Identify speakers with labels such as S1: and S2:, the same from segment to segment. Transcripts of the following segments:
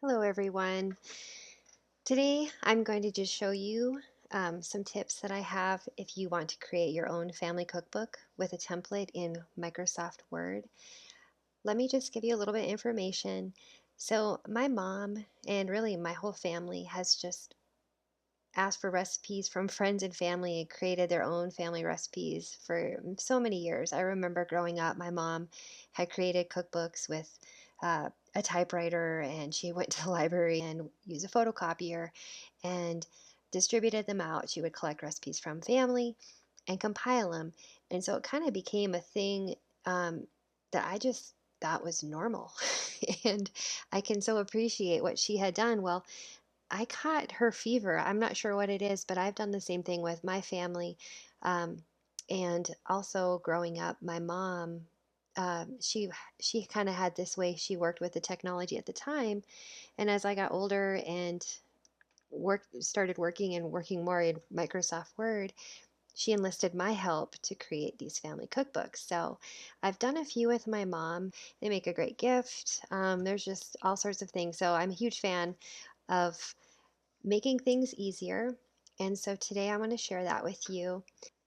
S1: Hello everyone. Today I'm going to just show you some tips that I have if you want to create your own family cookbook with a template in Microsoft Word. Let me just give you a little bit of information. So my mom and really my whole family has just asked for recipes from friends and family and created their own family recipes for so many years. I remember growing up, my mom had created cookbooks with a typewriter, and she went to the library and used a photocopier and distributed them out. She would collect recipes from family and compile them. And so it kind of became a thing that I just thought was normal. And I can so appreciate what she had done. Well, I caught her fever. I'm not sure what it is, but I've done the same thing with my family. Um, and also growing up, my mom, she kind of had this way she worked with the technology at the time. And as I got older and started working and working more in Microsoft Word, she enlisted my help to create these family cookbooks. So I've done a few with my mom. They make a great gift. There's just all sorts of things. So I'm a huge fan of making things easier. And so today I want to share that with you.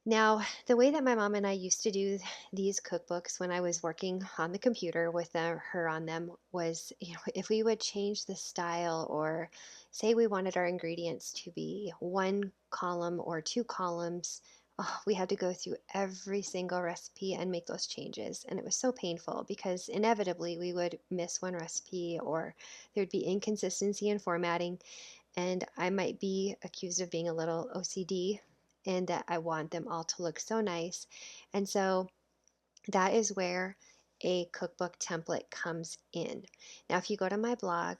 S1: Now, the way that my mom and I used to do these cookbooks when I was working on the computer with her on them was, if we would change the style or say we wanted our ingredients to be one column or two columns, oh, we had to go through every single recipe and make those changes. And it was so painful because inevitably we would miss one recipe or there'd be inconsistency in formatting, and I might be accused of being a little OCD and that I want them all to look so nice. And so that is where a cookbook template comes in. Now, if you go to my blog,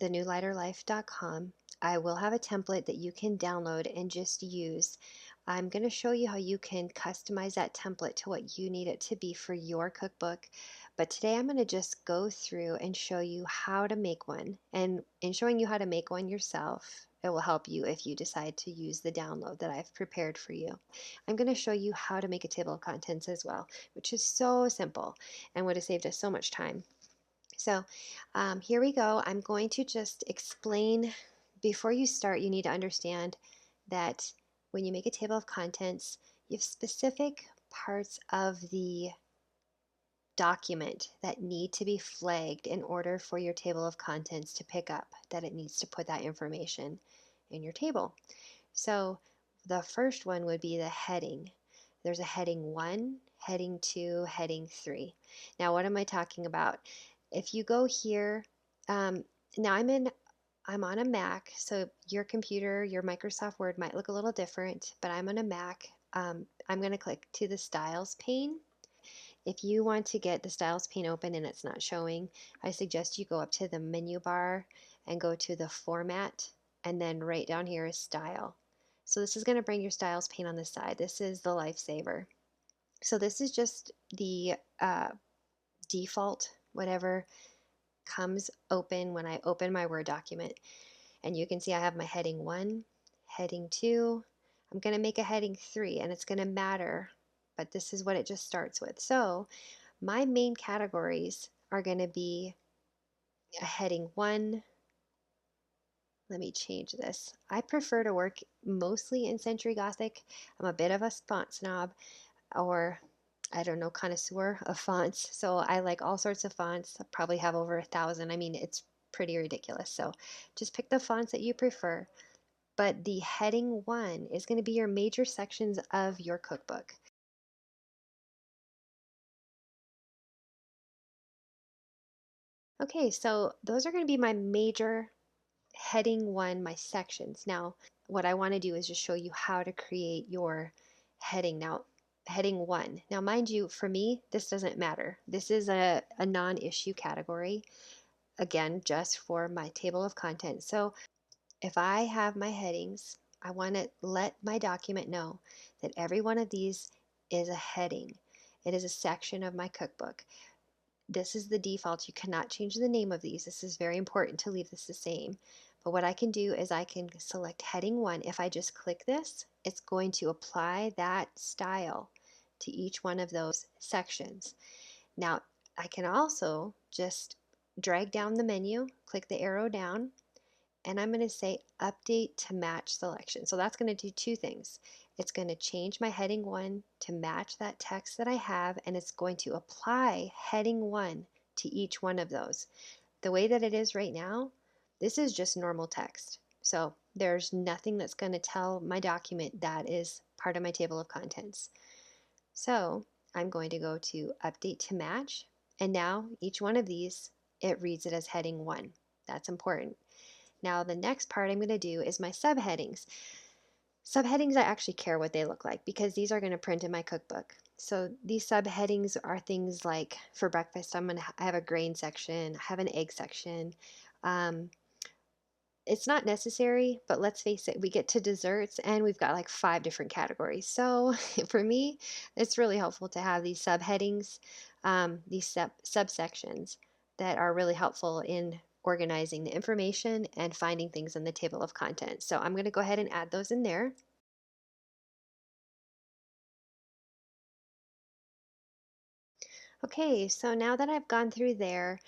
S1: thenewlighterlife.com, I will have a template that you can download and just use. I'm going to show you how you can customize that template to what you need it to be for your cookbook. But today I'm going to just go through and show you how to make one. And in showing you how to make one yourself, it will help you if you decide to use the download that I've prepared for you. I'm going to show you how to make a table of contents as well, which is so simple and would have saved us so much time. So here we go. I'm going to just explain. Before you start, you need to understand that when you make a table of contents, you have specific parts of the document that need to be flagged in order for your table of contents to pick up that it needs to put that information in your table. So the first one would be the heading. There's a heading 1, heading 2, heading 3. Now, what am I talking about? If you go here, now I'm on a Mac, so your computer, your Microsoft Word might look a little different, but I'm on a Mac. I'm going to click to the Styles pane. If you want to get the Styles pane open and it's not showing, I suggest you go up to the menu bar and go to the Format, and then right down here is Style. So this is going to bring your Styles pane on the side. This is the lifesaver. So this is just the default, whatever comes open when I open my Word document. And you can see I have my heading 1, heading 2. I'm going to make a heading 3, and it's going to matter, but this is what it just starts with. So my main categories are going to be a heading 1. Let me change this. I prefer to work mostly in Century Gothic. I'm a bit of a font snob, or I don't know, connoisseur of fonts. So I like all sorts of fonts. I probably have over 1,000. I mean, it's pretty ridiculous. So just pick the fonts that you prefer. But the heading 1 is going to be your major sections of your cookbook. Okay, so those are going to be my major heading 1, my sections. Now, what I want to do is just show you how to create your heading. Now, heading 1. Now, mind you, for me, this doesn't matter. This is a non-issue category, again, just for my table of contents. So if I have my headings, I want to let my document know that every one of these is a heading. It is a section of my cookbook. This is the default. You cannot change the name of these. This is very important to leave this the same. But what I can do is I can select heading 1. If I just click this, it's going to apply that style to each one of those sections. Now, I can also just drag down the menu, click the arrow down, and I'm going to say update to match selection. So that's going to do two things. It's going to change my heading 1 to match that text that I have, and it's going to apply heading 1 to each one of those. The way that it is right now, this is just normal text. So there's nothing that's going to tell my document that is part of my table of contents. So I'm going to go to update to match, and now each one of these, it reads it as heading 1. That's important. Now the next part I'm going to do is my subheadings. Subheadings, I actually care what they look like because these are going to print in my cookbook. So these subheadings are things like for breakfast, I have a grain section, I have an egg section. Um, it's not necessary, but let's face it, we get to desserts and we've got like 5 different categories. So for me, it's really helpful to have these subheadings, these subsections that are really helpful in organizing the information and finding things in the table of contents. So I'm going to go ahead and add those in there. Okay, so now that I've gone through there,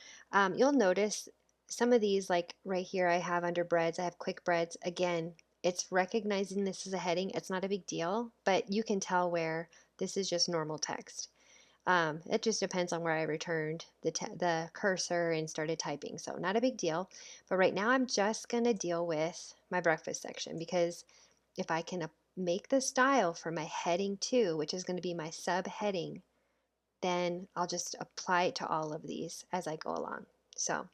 S1: you'll notice some of these, like right here, I have under breads, I have quick breads. Again, it's recognizing this is a heading. It's not a big deal, but you can tell where this is just normal text. It just depends on where I returned the cursor and started typing, so not a big deal. But right now I'm just going to deal with my breakfast section because if I can make the style for my heading 2, which is going to be my subheading, then I'll just apply it to all of these as I go along. So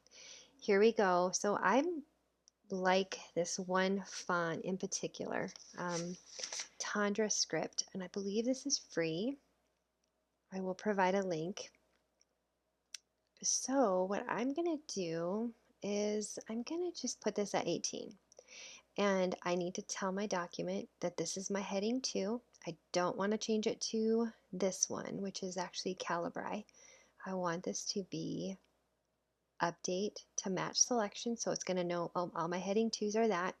S1: here we go. So I like this one font in particular, Tundra Script, and I believe this is free. I will provide a link. So what I'm going to do is I'm going to just put this at 18. And I need to tell my document that this is my heading 2. I don't want to change it to this one, which is actually Calibri. I want this to be update to match selection, so it's going to know all my heading 2s are that.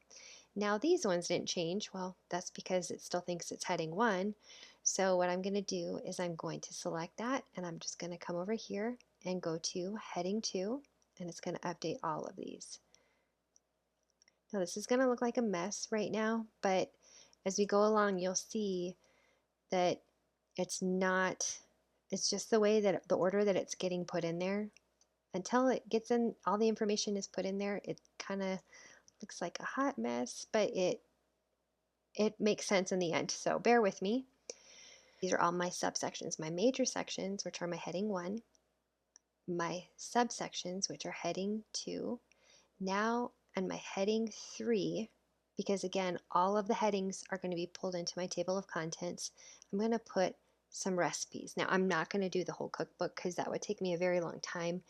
S1: Now these ones didn't change. Well, that's because it still thinks it's heading 1. So what I'm going to do is I'm going to select that, and I'm just going to come over here and go to heading 2, and it's going to update all of these. Now this is going to look like a mess right now, but as we go along, you'll see that it's not, it's just the way that the order that it's getting put in there. Until it gets in, all the information is put in there, it kind of looks like a hot mess, but it makes sense in the end, so bear with me. These are all my subsections, my major sections, which are my heading 1, my subsections, which are heading 2, now, and my heading 3, because again, all of the headings are going to be pulled into my table of contents. I'm going to put some recipes. Now, I'm not going to do the whole cookbook because that would take me a very long time.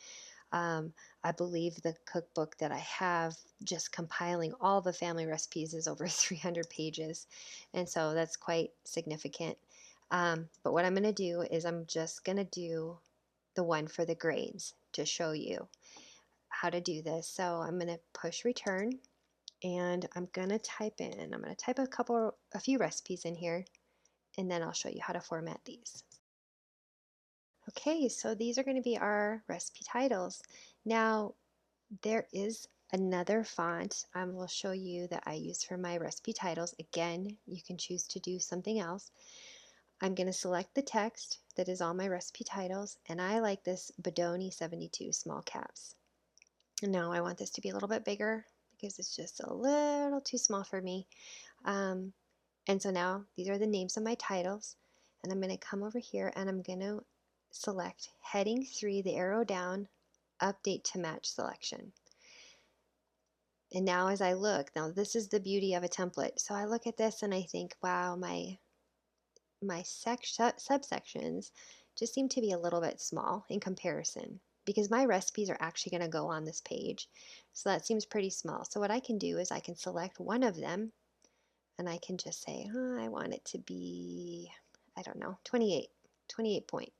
S1: I believe the cookbook that I have, just compiling all the family recipes, is over 300 pages, and so that's quite significant. But what I'm going to do is I'm just going to do the one for the grains to show you how to do this. So I'm going to push return, and I'm going to type a few recipes in here, and then I'll show you how to format these. Okay, so these are going to be our recipe titles. Now, there is another font I will show you that I use for my recipe titles. Again, you can choose to do something else. I'm going to select the text that is on my recipe titles, and I like this Bodoni 72 small caps. Now I want this to be a little bit bigger because it's just a little too small for me. And so now these are the names of my titles, and I'm going to come over here and I'm going to select heading 3, the arrow down, update to match selection. And now as I look, now this is the beauty of a template. So I look at this and I think, wow, my subsections just seem to be a little bit small in comparison because my recipes are actually going to go on this page. So that seems pretty small. So what I can do is I can select one of them and I can just say, oh, I want it to be, I don't know, 28 point.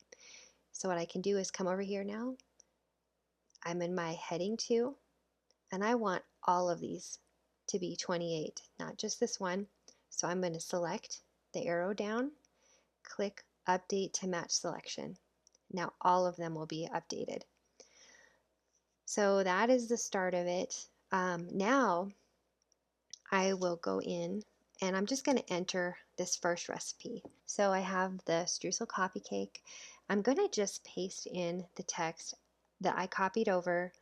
S1: So what I can do is come over here now. I'm in my heading 2, and I want all of these to be 28, not just this one. So I'm going to select the arrow down, click update to match selection. Now all of them will be updated. So that is the start of it. Now I will go in and I'm just going to enter this first recipe. So I have the streusel coffee cake. I'm going to just paste in the text that I copied over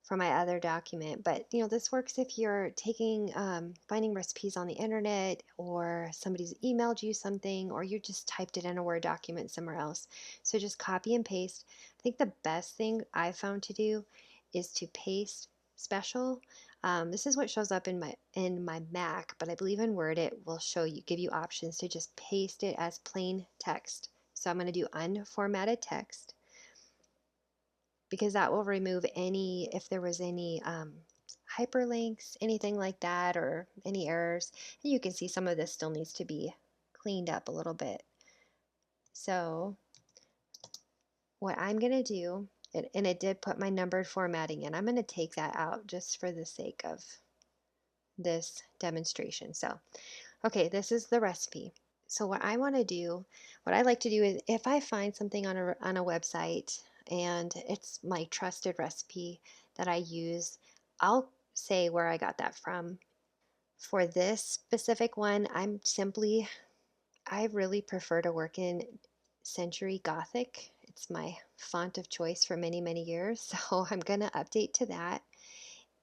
S1: from my other document. But this works if you're taking finding recipes on the internet, or somebody's emailed you something, or you just typed it in a Word document somewhere else. So just copy and paste. I think the best thing I found to do is to paste special. This is what shows up in my Mac, but I believe in Word it will give you options to just paste it as plain text. So I'm going to do unformatted text, because that will remove any, if there was any hyperlinks, anything like that, or any errors. And you can see some of this still needs to be cleaned up a little bit. So what I'm going to do, and it did put my numbered formatting in, I'm going to take that out just for the sake of this demonstration. So, okay, this is the recipe. So what I want to do, what I like to do is, if I find something on a website and it's my trusted recipe that I use, I'll say where I got that from. For this specific one, I really prefer to work in Century Gothic. It's my font of choice for many, many years. So I'm going to update to that.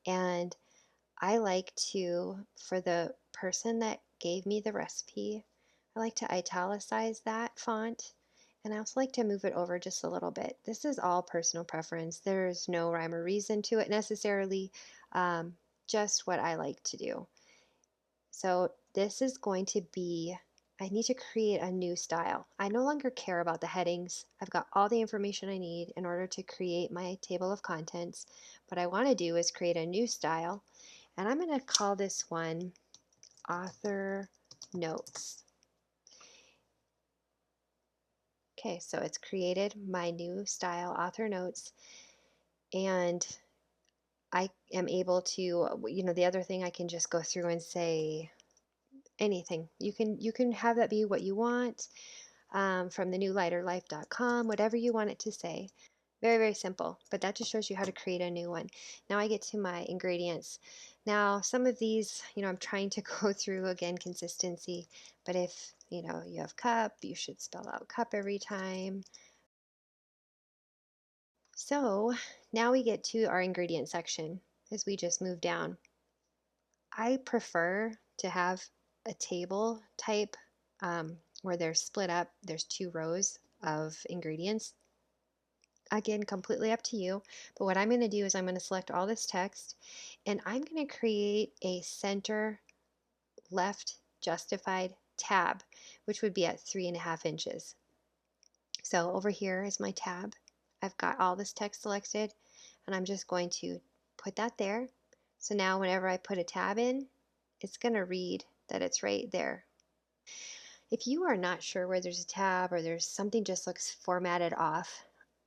S1: And I like to, for the person that gave me the recipe, I like to italicize that font, and I also like to move it over just a little bit. This is all personal preference. There's no rhyme or reason to it necessarily, just what I like to do. So this is going to be, I need to create a new style. I no longer care about the headings. I've got all the information I need in order to create my table of contents. What I want to do is create a new style, and I'm going to call this one Author Notes. Okay, so it's created my new style, Author Notes, and I am able to, the other thing, I can just go through and say anything. You can have that be what you want, from thenewlighterlife.com, whatever you want it to say. Very, very simple, but that just shows you how to create a new one. Now I get to my ingredients. Now, some of these, I'm trying to go through, again, consistency, but if, you have cup, you should spell out cup every time. So now we get to our ingredient section as we just move down. I prefer to have a table type, where they're split up. There's 2 rows of ingredients. Again, completely up to you. But what I'm going to do is I'm going to select all this text, and I'm going to create a center left justified tab, which would be at 3.5 inches. So over here is my tab. I've got all this text selected, and I'm just going to put that there. So now whenever I put a tab in, it's going to read that it's right there. If you are not sure where there's a tab, or there's something just looks formatted off,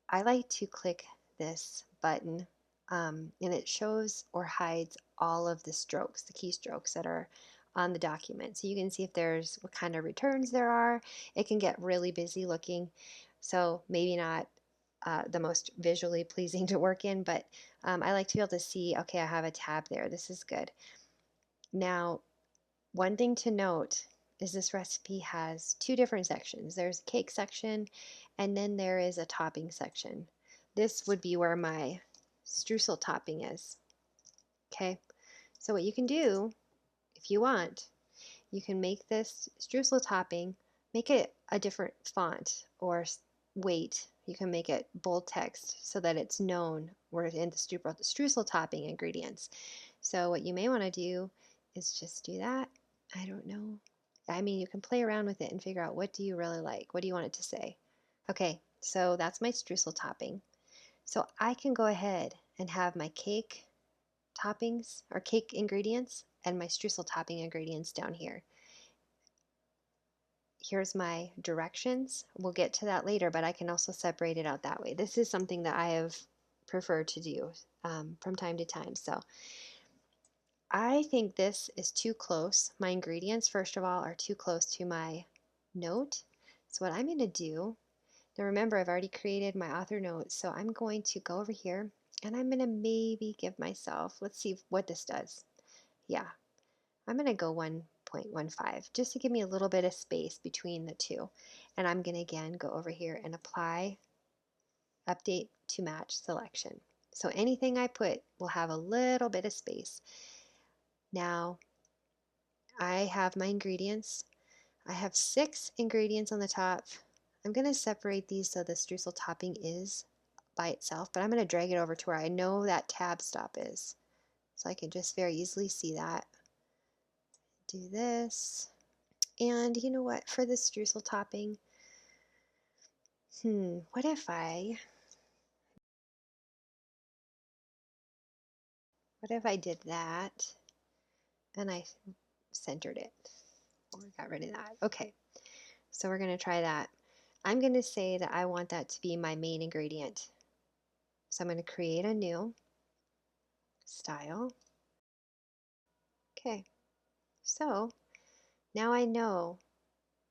S1: I like to click this button, and it shows or hides all of the strokes, the keystrokes that are on the document. So you can see if there's what kind of returns there are. It can get really busy looking, so maybe not the most visually pleasing to work in, but I like to be able to see, okay, I have a tab there. This is good. Now, one thing to note is this recipe has 2 different sections. There's a cake section, and then there is a topping section. This would be where my streusel topping is. Okay, so what you can do, if you want, you can make this streusel topping, make it a different font or weight. You can make it bold text so that it's known where in the streusel topping ingredients. So what you may want to do is just do that. I don't know. I mean, you can play around with it and figure out, what do you really like? What do you want it to say? Okay, so that's my streusel topping. So I can go ahead and have my cake toppings, or cake ingredients, and my streusel topping ingredients down here. Here's my directions. We'll get to that later, but I can also separate it out that way. This is something that I have preferred to do from time to time. So I think this is too close. My ingredients, first of all, are too close to my note. So what I'm going to do, now remember, I've already created my author note, so I'm going to go over here And I'm going to maybe give myself, let's see what this does. Yeah, I'm going to go 1.15 just to give me a little bit of space between the two. And I'm going to again go over here and apply update to match selection. So anything I put will have a little bit of space. Now I have my ingredients. I have 6 ingredients on the top. I'm going to separate these so the streusel topping is by itself, but I'm going to drag it over to where I know that tab stop is. So I can just very easily see that. Do this. And you know what, for the streusel topping, what if I did that and I centered it or got rid of that? Okay, so we're going to try that. I'm going to say that I want that to be my main ingredient. So I'm going to create a new style. Okay, so now I know,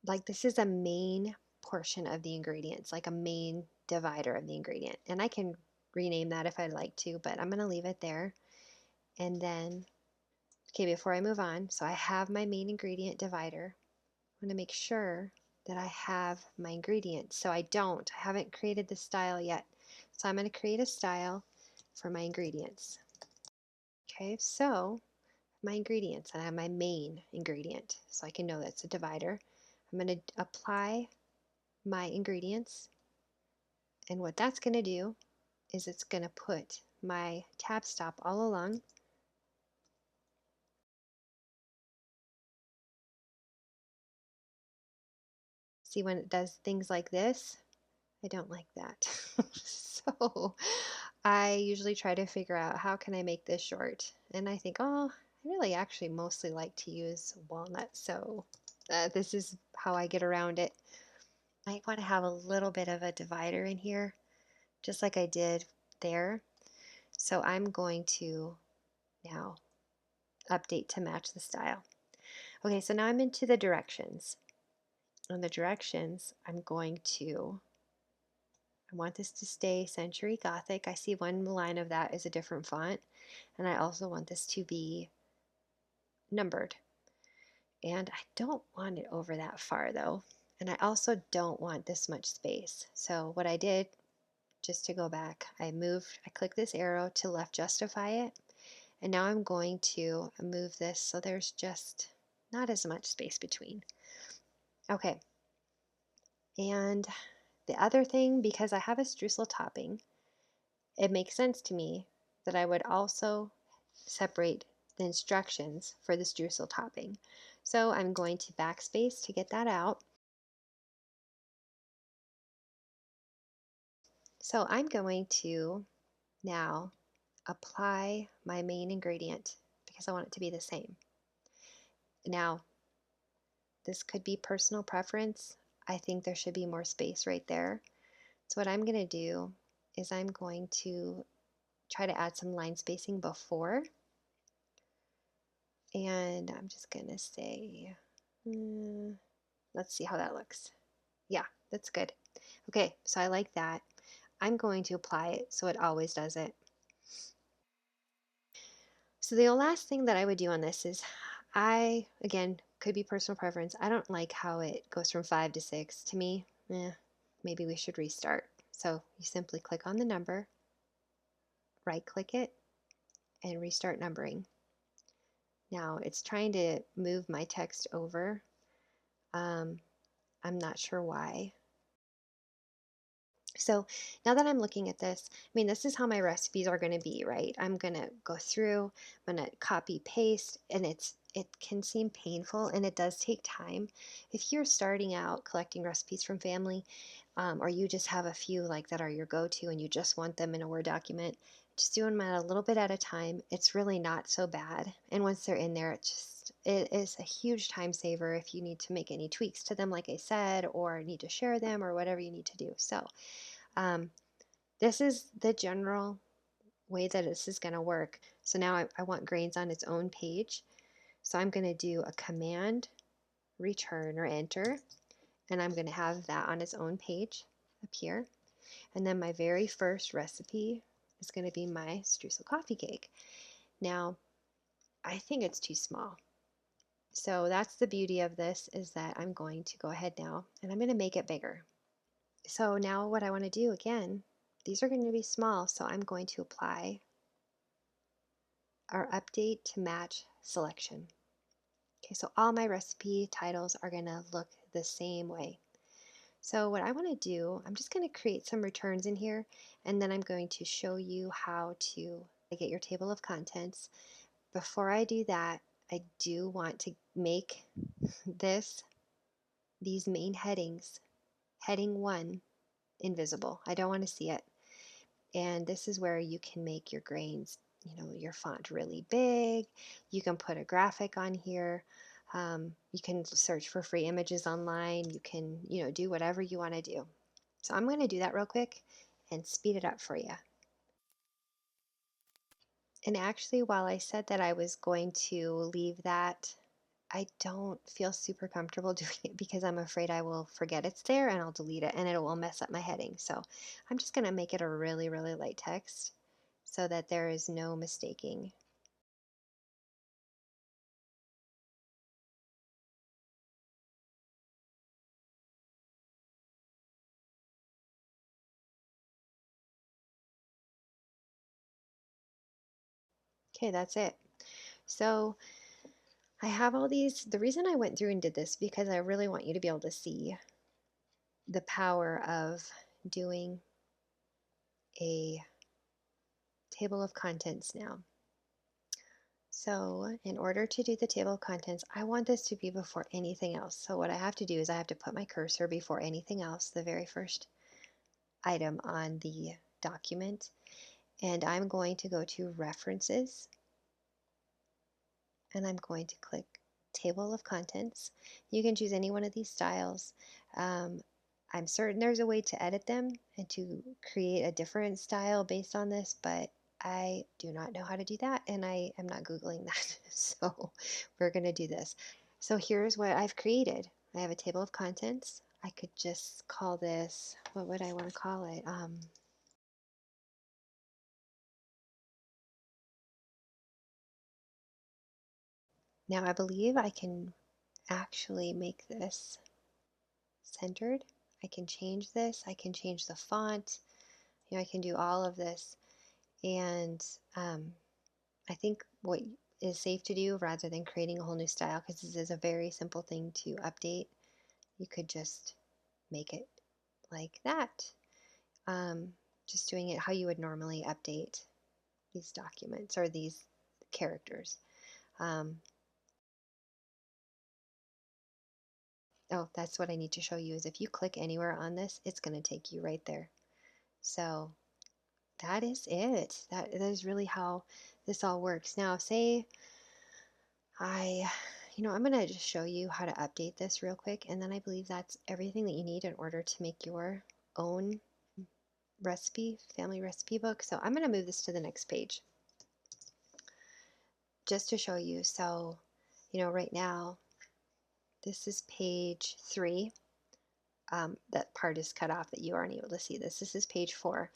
S1: like, this is a main portion of the ingredients, like a main divider of the ingredient. And I can rename that if I'd like to, but I'm going to leave it there. And then, okay, before I move on, so I have my main ingredient divider. I'm going to make sure that I have my ingredients. So I haven't created the style yet. So I'm going to create a style for my ingredients. Okay, so my ingredients, and I have my main ingredient, so I can know that's a divider. I'm going to apply my ingredients, and what that's going to do is it's going to put my tab stop all along. See, when it does things like this, I don't like that. So I usually try to figure out how can I make this short, and I think, oh, I really actually mostly like to use walnut, so this is how I get around it. I want to have a little bit of a divider in here, just like I did there. So I'm going to now update to match the style. Okay, so now I'm into the directions. On the directions, I want this to stay Century Gothic. I see one line of that is a different font, and I also want this to be numbered. And I don't want it over that far though. And I also don't want this much space. So what I did, just to go back, I clicked this arrow to left justify it. And now I'm going to move this so there's just not as much space between. Okay. And the other thing, because I have a streusel topping, it makes sense to me that I would also separate the instructions for the streusel topping. So I'm going to backspace to get that out. So I'm going to now apply my main ingredient because I want it to be the same. Now, this could be personal preference. I think there should be more space right there. So what I'm going to do is I'm going to try to add some line spacing before. And I'm just going to say, let's see how that looks. Yeah, that's good. Okay, so I like that. I'm going to apply it so it always does it. So the last thing that I would do on this is again, could be personal preference. I don't like how it goes from 5 to 6. To me, maybe we should restart. So you simply click on the number, right click it, and restart numbering. Now it's trying to move my text over. I'm not sure why. So now that I'm looking at this, I mean, this is how my recipes are going to be, right? I'm going to go through, I'm going to copy paste, and it can seem painful, and it does take time. If you're starting out collecting recipes from family, or you just have a few like that are your go-to and you just want them in a Word document, just doing them a little bit at a time, it's really not so bad. And once they're in there, it is a huge time saver if you need to make any tweaks to them, like I said, or need to share them or whatever you need to do. So this is the general way that this is going to work. So now I want grains on its own page. So I'm going to do a command return or enter, and I'm going to have that on its own page up here. And then my very first recipe is going to be my streusel coffee cake. Now, I think it's too small. So that's the beauty of this, is that I'm going to go ahead now and I'm going to make it bigger. So now what I want to do again, these are going to be small, so I'm going to apply our update to match selection. Okay, so all my recipe titles are going to look the same way. So what I want to do, I'm just going to create some returns in here, and then I'm going to show you how to get your table of contents. Before I do that, I do want to make these main headings, heading 1, invisible. I don't want to see it. And this is where you can make your grains, your font really big. You can put a graphic on here. You can search for free images online. You can, do whatever you want to do. So I'm going to do that real quick and speed it up for you. And actually, while I said that I was going to leave that, I don't feel super comfortable doing it because I'm afraid I will forget it's there and I'll delete it and it will mess up my heading. So I'm just going to make it a really, really light text so that there is no mistaking. Okay, that's it. So I have all these. The reason I went through and did this because I really want you to be able to see the power of doing a table of contents now. So in order to do the table of contents, I want this to be before anything else. So what I have to do is I have to put my cursor before anything else, the very first item on the document. And I'm going to go to References, and I'm going to click Table of Contents. You can choose any one of these styles. I'm certain there's a way to edit them and to create a different style based on this, but I do not know how to do that, and I am not Googling that. So we're going to do this. So here's what I've created. I have a table of contents. I could just call this, what would I want to call it? Now I believe I can actually make this centered. I can change this. I can change the font. I can do all of this. And I think what is safe to do rather than creating a whole new style, because this is a very simple thing to update, you could just make it like that. Just doing it how you would normally update these documents or these characters. Oh, that's what I need to show you is if you click anywhere on this, it's going to take you right there. So that is it. That is really how this all works. Now, say I'm going to just show you how to update this real quick, and then I believe that's everything that you need in order to make your own family recipe book. So I'm going to move this to the next page just to show you. So, right now, this is page 3. That part is cut off that you aren't able to see this. This is page 4.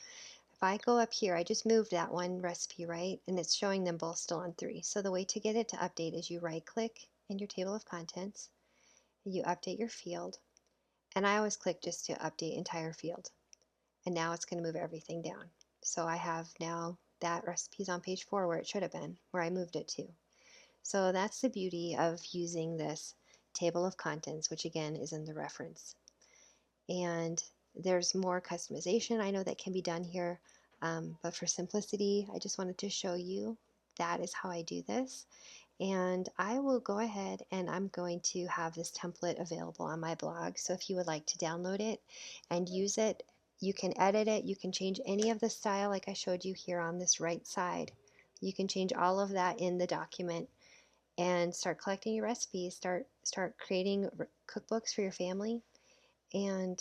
S1: If I go up here, I just moved that one recipe, right? And it's showing them both still on 3. So the way to get it to update is you right click in your table of contents, you update your field, and I always click just to update entire field. And now it's going to move everything down. So I have now that recipe's on page 4 where it should have been, where I moved it to. So that's the beauty of using this table of contents, which again is in the reference. And there's more customization I know that can be done here, but for simplicity, I just wanted to show you that is how I do this. And I will go ahead and I'm going to have this template available on my blog. So if you would like to download it and use it, you can edit it. You can change any of the style like I showed you here on this right side. You can change all of that in the document and start collecting your recipes. Start creating cookbooks for your family. And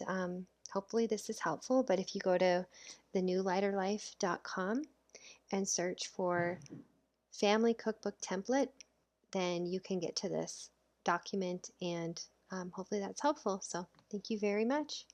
S1: hopefully this is helpful. But if you go to thenewlighterlife.com and search for family cookbook template, then you can get to this document, and hopefully that's helpful. So thank you very much.